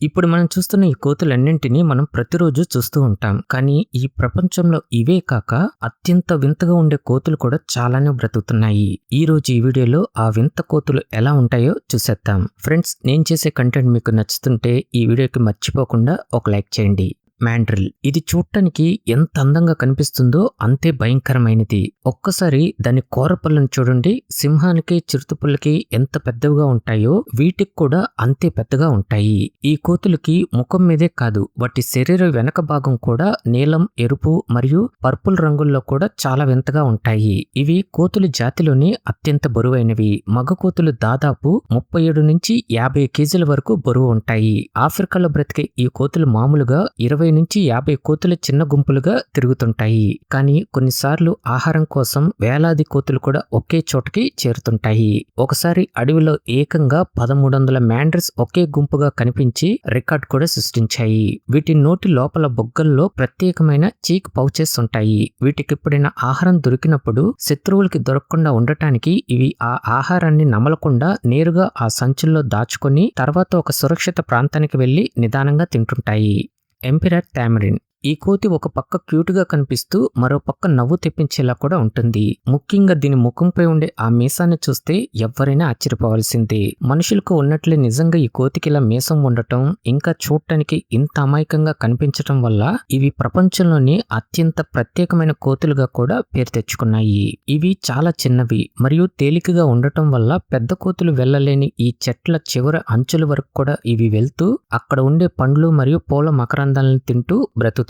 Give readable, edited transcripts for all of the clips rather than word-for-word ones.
ఇప్పుడు మనం చూస్తున్న ఈ కోతులన్నింటినీ మనం ప్రతిరోజు చూస్తూ ఉంటాం. కానీ ఈ ప్రపంచంలో ఇవే కాక అత్యంత వింతగా ఉండే కోతులు కూడా చాలానే బ్రతుకుతున్నాయి. ఈ వీడియోలో ఆ వింత కోతులు ఎలా ఉంటాయో చూసేద్దాం. ఫ్రెండ్స్, నేను చేసే కంటెంట్ మీకు నచ్చుతుంటే ఈ వీడియోకి మర్చిపోకుండా ఒక లైక్ చేయండి. మ్యాండ్రిల్ ఇది చూడటానికి ఎంత అందంగా కనిపిస్తుందో అంతే భయంకరమైనది. ఒక్కసారి దాని కోరపళ్ళను చూడండి. సింహానికి, చిరుతపుల్లకి ఎంత పెద్దవిగా ఉంటాయో వీటికి కూడా అంతే పెద్దగా ఉంటాయి. ఈ కోతులకి ముఖం మీదే కాదు, వాటి శరీర వెనక భాగం కూడా నీలం, ఎరుపు మరియు పర్పుల్ రంగుల్లో కూడా చాలా వింతగా ఉంటాయి. ఇవి కోతుల జాతిలోని అత్యంత బరువైనవి. మగ కోతులు దాదాపు 37 నుంచి 50 కేజీల వరకు బరువు ఉంటాయి. ఆఫ్రికాలో బ్రతికే ఈ కోతులు మామూలుగా 20 నుంచి 50 కోతుల చిన్న గుంపులుగా తిరుగుతుంటాయి. కానీ కొన్నిసార్లు ఆహారం కోసం వేలాది కోతులు కూడా ఒకే చోటకి చేరుతుంటాయి. ఒకసారి అడవిలో ఏకంగా 1300 మ్యాండ్రిల్స్ ఒకే గుంపుగా కనిపించి రికార్డ్ కూడా సృష్టించాయి. వీటి నోటి లోపల బొగ్గల్లో ప్రత్యేకమైన చీక్ పౌచెస్ ఉంటాయి. వీటికి ఎప్పుడైనా ఆహారం దొరికినప్పుడు శత్రువులకి దొరకకుండా ఉండటానికి ఇవి ఆ ఆహారాన్ని నమలకుండా నేరుగా ఆ సంచుల్లో దాచుకొని తర్వాత ఒక సురక్షిత ప్రాంతానికి వెళ్లి నిదానంగా తింటుంటాయి. ఎంపెరర్ టామరిన్ ఈ కోతి ఒక పక్క క్యూట్గా కనిపిస్తూ మరో పక్క నవ్వు తెప్పించేలా కూడా ఉంటుంది. ముఖ్యంగా దీని ముఖంపై ఉండే ఆ మీసాన్ని చూస్తే ఎవరైనా ఆశ్చర్యపోవాల్సిందే. మనుషులకు ఉన్నట్లే నిజంగా ఈ కోతికి ఇలా మీసం ఉండటం, ఇంకా చూడటానికి ఇంత అమాయకంగా కనిపించటం వల్ల ఇవి ప్రపంచంలోని అత్యంత ప్రత్యేకమైన కోతులుగా కూడా పేరు తెచ్చుకున్నాయి. ఇవి చాలా చిన్నవి మరియు తేలికగా ఉండటం వల్ల పెద్ద కోతులు వెళ్ళలేని ఈ చెట్ల చివరి అంచుల వరకు కూడా ఇవి వెళ్తూ అక్కడ ఉండే పండ్లు మరియు పూల మకరందాలను తింటూ బ్రతుకుతాయి.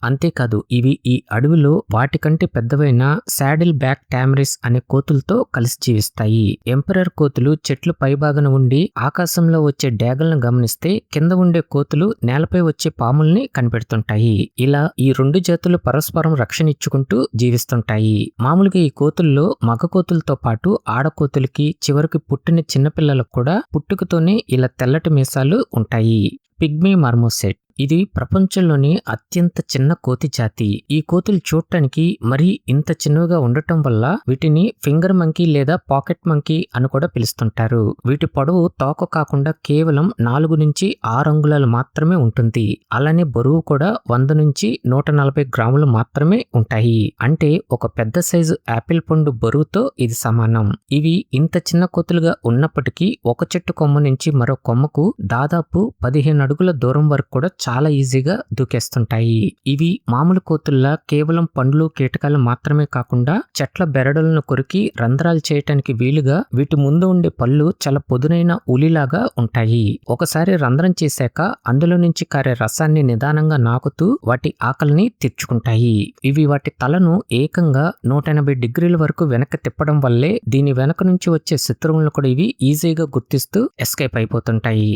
అంతేకాదు ఇవి ఈ అడవిలో వాటికంటే పెద్దవైన సాడిల్ బ్యాక్ టామరిస్ అనే కోతులతో కలిసి జీవిస్తాయి. ఎంపెరర్ కోతులు చెట్లు పైభాగన ఉండి ఆకాశంలో వచ్చే డేగలను గమనిస్తే కింద ఉండే కోతులు నేలపై వచ్చే పాముల్ని కనిపెడుతుంటాయి. ఇలా ఈ రెండు జాతులు పరస్పరం రక్షణ ఇచ్చుకుంటూ జీవిస్తుంటాయి. మామూలుగా ఈ కోతుల్లో మగ కోతులతో పాటు ఆడకోతులకి చివరికి పుట్టిన చిన్నపిల్లలకు కూడా పుట్టుకతోనే ఇలా తెల్లటి మీసాలు ఉంటాయి. పిగ్మీ మార్మోసెట్ ఇది ప్రపంచంలోని అత్యంత చిన్న కోతి జాతి. ఈ కోతులు చూడటానికి మరీ ఇంత చిన్నవిగా ఉండటం వల్ల వీటిని ఫింగర్ మంకీ లేదా పాకెట్ మంకీ అని కూడా పిలుస్తుంటారు. వీటి పొడవు తోక కాకుండా కేవలం 4 నుంచి 6 అంగుళాలు మాత్రమే ఉంటుంది. అలానే బరువు కూడా 100 నుంచి 140 గ్రాములు మాత్రమే ఉంటాయి. అంటే ఒక పెద్ద సైజు యాపిల్ పండు బరువుతో ఇది సమానం. ఇవి ఇంత చిన్న కోతులుగా ఉన్నప్పటికీ ఒక చెట్టు కొమ్మ నుంచి మరో కొమ్మకు దాదాపు 15 అడుగుల దూరం వరకు కూడా చాలా ఈజీగా దూకేస్తుంటాయి. ఇవి మామూలు కోతుల్లా కేవలం పండ్లు, కీటకాలు మాత్రమే కాకుండా చెట్ల బెరడులను కొరికి రంధ్రాలు చేయటానికి వీలుగా వీటి ముందు ఉండే పళ్ళు చాలా పొదునైన ఉలిలాగా ఉంటాయి. ఒకసారి రంధ్రం చేశాక అందులో నుంచి కారే రసాన్ని నిదానంగా నాకుతూ వాటి ఆకలిని తీర్చుకుంటాయి. ఇవి వాటి తలను ఏకంగా 180 డిగ్రీల వరకు వెనక్కి తిప్పడం వల్లే దీని వెనక నుంచి వచ్చే శత్రువులను కూడా ఇవి ఈజీగా గుర్తిస్తూ ఎస్కేప్ అయిపోతుంటాయి.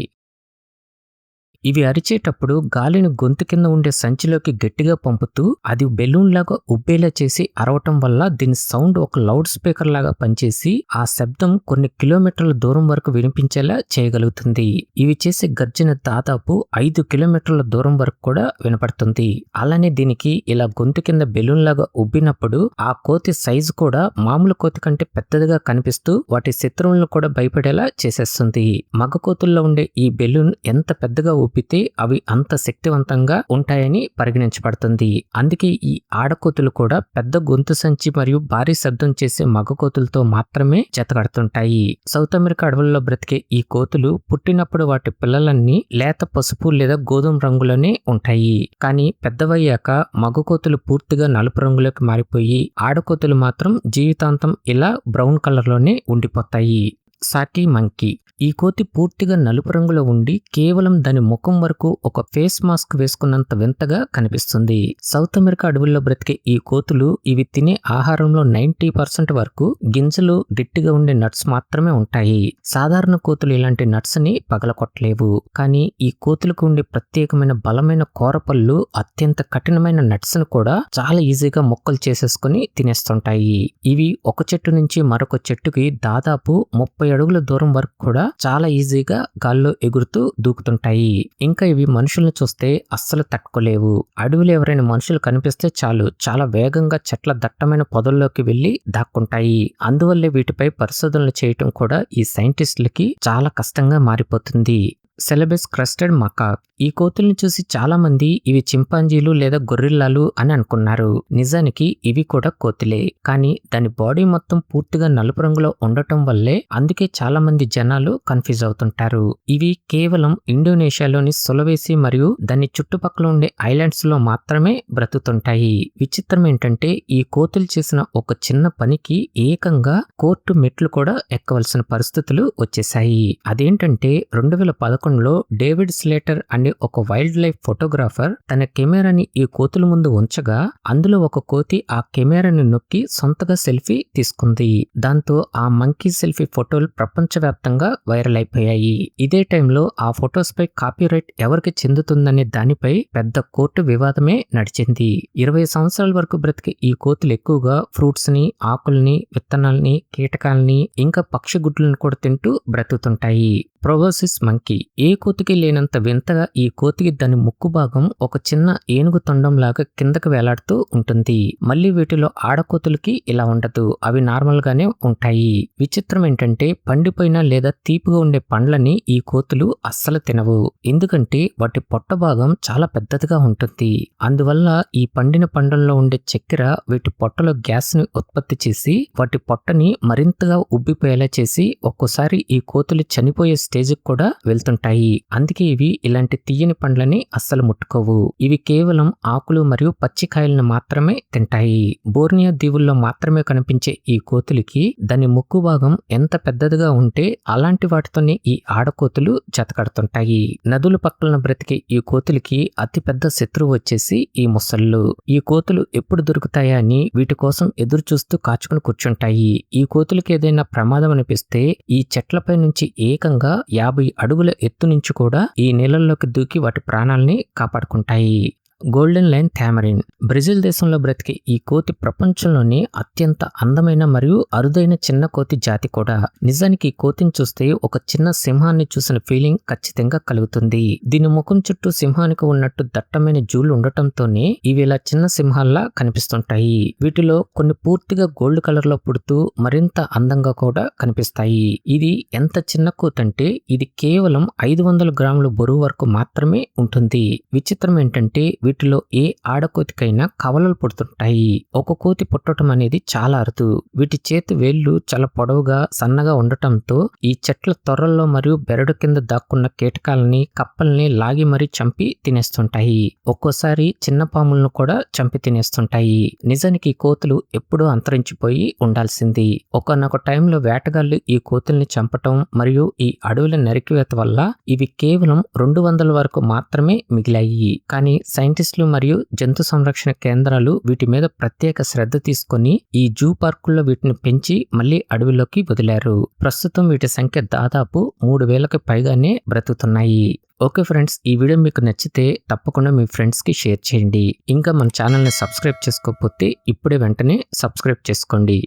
ఇవి అరిచేటప్పుడు గాలిని గొంతు కింద ఉండే సంచిలోకి గట్టిగా పంపుతూ అది బెలూన్ లాగా ఉబ్బేలా చేసి అరవటం వల్ల దీని సౌండ్ ఒక లౌడ్ స్పీకర్ లాగా పనిచేసి ఆ శబ్దం కొన్ని కిలోమీటర్ల దూరం వరకు వినిపించేలా చేయగలుగుతుంది. ఇవి చేసే గర్జన దాదాపు 5 కిలోమీటర్ల దూరం వరకు కూడా వినపడుతుంది. అలానే దీనికి ఇలా గొంతు కింద బెలూన్ లాగా ఉబ్బినప్పుడు ఆ కోతి సైజు కూడా మామూలు కోతి కంటే పెద్దదిగా కనిపిస్తూ వాటి శత్రువులను కూడా భయపడేలా చేసేస్తుంది. మగ కోతుల్లో ఉండే ఈ బెలూన్ ఎంత పెద్దగా ఊపితే అవి అంత శక్తివంతంగా ఉంటాయని పరిగణించబడుతుంది. అందుకే ఈ ఆడకోతులు కూడా పెద్ద గొంతు సంచి మరియు భారీ శబ్దం చేసే మగ కోతులతో మాత్రమే జతకడుతుంటాయి. సౌత్ అమెరికా అడవుల్లో బ్రతికే ఈ కోతులు పుట్టినప్పుడు వాటి పిల్లలన్నీ లేత పసుపు లేదా గోధుమ రంగులోనే ఉంటాయి. కానీ పెద్దవయ్యాక మగ కోతులు పూర్తిగా నలుపు రంగులోకి మారిపోయి ఆడకోతులు మాత్రం జీవితాంతం ఇలా బ్రౌన్ కలర్ లోనే ఉండిపోతాయి. సాకీ మంకీ ఈ కోతి పూర్తిగా నలుపు రంగులో ఉండి కేవలం దాని ముఖం వరకు ఒక ఫేస్ మాస్క్ వేసుకున్నంత వింతగా కనిపిస్తుంది. సౌత్ అమెరికా అడవుల్లో బ్రతికే ఈ కోతులు ఇవి తినే ఆహారంలో 90% వరకు గింజలు, గట్టిగా ఉండే నట్స్ మాత్రమే ఉంటాయి. సాధారణ కోతులు ఇలాంటి నట్స్ ని పగలకొట్టలేవు. కానీ ఈ కోతులకు ఉండే ప్రత్యేకమైన బలమైన కోరపళ్ళు అత్యంత కఠినమైన నట్స్ ను కూడా చాలా ఈజీగా మొక్కలు చేసేసుకుని తినేస్తుంటాయి. ఇవి ఒక చెట్టు నుంచి మరొక చెట్టుకి దాదాపు 30 అడుగుల దూరం వరకు కూడా చాలా ఈజీగా గాల్లో ఎగురుతూ దూకుతుంటాయి. ఇంకా ఇవి మనుషుల్ని చూస్తే అస్సలు తట్టుకోలేవు. అడవిలో ఎవరైనా మనుషులు కనిపిస్తే చాలు చాలా వేగంగా చెట్ల దట్టమైన పొదల్లోకి వెళ్లి దాక్కుంటాయి. అందువల్లే వీటిపై పరిశోధనలు చేయటం కూడా ఈ సైంటిస్టులకి చాలా కష్టంగా మారిపోతుంది. Syllabus crusted macaque. ఈ కోతుల్ని చూసి చాలా మంది ఇవి చింపాంజీలు లేదా గొరిల్లాలు అని అనుకున్నారు. నిజానికి ఇవి కూడా కోతులే, కానీ దాని బాడీ మొత్తం పూర్తిగా నలుపు రంగులో ఉండటం వల్లే అందుకే చాలా మంది జనాలు కన్ఫ్యూజ్ అవుతుంటారు. ఇవి కేవలం ఇండోనేషియాలోని సులవేసి మరియు దాని చుట్టుపక్కల ఉండే ఐలాండ్స్ లో మాత్రమే బ్రతుకుతుంటాయి. విచిత్రం ఏంటంటే ఈ కోతులు చేసిన ఒక చిన్న పనికి ఏకంగా కోర్టు మెట్లు కూడా ఎక్కవలసిన పరిస్థితులు వచ్చేసాయి. అదేంటంటే 2011లో డేవిడ్ స్లేటర్ అనే ఒక వైల్డ్ లైఫ్ ఫోటోగ్రాఫర్ తన కెమెరాని ఈ కోతుల ముందు ఉంచగా అందులో ఒక కోతి ఆ కెమెరాని నొక్కి సొంతగా సెల్ఫీ తీసుకుంది. దాంతో ఆ మంకీ సెల్ఫీ ఫోటోలు ప్రపంచవ్యాప్తంగా వైరల్ అయిపోయాయి. ఇదే టైంలో ఆ ఫొటోస్ పై కాపీరైట్ ఎవరికి చెందుతుందనే దానిపై పెద్ద కోర్టు వివాదమే నడిచింది. 20 సంవత్సరాల వరకు బ్రతికే ఈ కోతులు ఎక్కువగా ఫ్రూట్స్ ని, ఆకుల్ని, విత్తనాల్ని, కీటకాల్ని ఇంకా పక్షి గుడ్లను కూడా తింటూ బ్రతుకుతుంటాయి. Proboscis monkey. ఏ కోతికి లేనంత వింతగా ఈ కోతికి దాని ముక్కు భాగం ఒక చిన్న ఏనుగు తొండం లాగా కిందకు వేలాడుతూ ఉంటుంది. మళ్ళీ వీటిలో ఆడకోతులకి ఇలా ఉండదు, అవి నార్మల్ గానే ఉంటాయి. విచిత్రం ఏంటంటే పండిపోయిన లేదా తీపిగా ఉండే పండ్లని ఈ కోతులు అస్సలు తినవు, ఎందుకంటే వాటి పొట్ట భాగం చాలా పెద్దదిగా ఉంటుంది. అందువల్ల ఈ పండిన పండ్లలో ఉండే చక్కెర వీటి పొట్టలో గ్యాస్ ని ఉత్పత్తి చేసి వాటి పొట్టని మరింతగా ఉబ్బిపోయేలా చేసి ఒక్కోసారి ఈ కోతులు చనిపోయే స్టేజ్ కూడా వెళ్తుంటాయి. అందుకే ఇవి ఇలాంటి తీయని పండ్లని అస్సలు ముట్టుకోవు. ఇవి కేవలం ఆకులు మరియు పచ్చికాయలను మాత్రమే తింటాయి. బోర్నియా దీవుల్లో మాత్రమే కనిపించే ఈ కోతులకి దాని ముక్కు భాగం ఎంత పెద్దదిగా ఉంటే అలాంటి వాటితోనే ఈ ఆడకోతులు జతకడుతుంటాయి. నదుల పక్కన బ్రతికే ఈ కోతులకి అతి పెద్ద శత్రువు వచ్చేసి ఈ ముసళ్ళు. ఈ కోతులు ఎప్పుడు దొరుకుతాయా అని వీటి కోసం ఎదురు చూస్తూ కాచుకుని కూర్చుంటాయి. ఈ కోతులకి ఏదైనా ప్రమాదం అనిపిస్తే ఈ చెట్లపై నుంచి ఏకంగా 50 అడుగుల ఎత్తు నుంచి కూడా ఈ నీళ్ళల్లోకి దూకి వాటి ప్రాణాలని కాపాడుకుంటాయి. Golden lion tamarin. బ్రెజిల్ దేశంలో బ్రతికే ఈ కోతి ప్రపంచంలోనే అత్యంత అందమైన మరియు అరుదైన చిన్న కోతి జాతి కూడా. నిజానికి ఈ కోతిని చూస్తే ఒక చిన్న సింహాన్ని చూసిన ఫీలింగ్ ఖచ్చితంగా కలుగుతుంది. దీని ముఖం చుట్టూ సింహానికి ఉన్నట్టు దట్టమైన జూలు ఉండటంతోనే ఇవి ఇలా చిన్న సింహాల్లా కనిపిస్తుంటాయి. వీటిలో కొన్ని పూర్తిగా గోల్డ్ కలర్ లో పుడుతూ మరింత అందంగా కూడా కనిపిస్తాయి. ఇది ఎంత చిన్న కోతి అంటే ఇది కేవలం 500 గ్రాముల బరువు వరకు మాత్రమే ఉంటుంది. విచిత్రం ఏంటంటే వీటిలో ఏ ఆడకోతికైనా కవలలు పుడుతుంటాయి. ఒక కోతి పుట్టడం అనేది చాలా అరుదు. వీటి చేతి వేళ్లు చాలా పొడవుగా సన్నగా ఉండటంతో ఈ చెట్ల తొర్రల్లో మరియు బెరడు కింద దాక్కున్న కీటకాలని, కప్పల్ని లాగి మరీ చంపి తినేస్తుంటాయి. ఒక్కోసారి చిన్న పాములను కూడా చంపి తినేస్తుంటాయి. నిజానికి ఈ కోతులు ఎప్పుడూ అంతరించిపోయి ఉండాల్సింది. ఒకనొక టైంలో వేటగాళ్లు ఈ కోతుల్ని చంపటం మరియు ఈ అడవుల నరికివేత వల్ల ఇవి కేవలం 200 వరకు మాత్రమే మిగిలాయి. కానీ సైంటిస్టులు మరియు జంతు సంరక్షణ కేంద్రాలు వీటి మీద ప్రత్యేక శ్రద్ధ తీసుకొని ఈ జూ పార్కుల్లో వీటిని పెంచి మళ్ళీ అడవిలోకి వదిలారు. ప్రస్తుతం వీటి సంఖ్య దాదాపు 3000కి పైగానే బ్రతుకుతున్నాయి. ఓకే ఫ్రెండ్స్, ఈ వీడియో మీకు నచ్చితే తప్పకుండా మీ ఫ్రెండ్స్ కి షేర్ చేయండి. ఇంకా మన ఛానల్ని సబ్స్క్రైబ్ చేసుకోకపోతే ఇప్పుడే వెంటనే సబ్స్క్రైబ్ చేసుకోండి.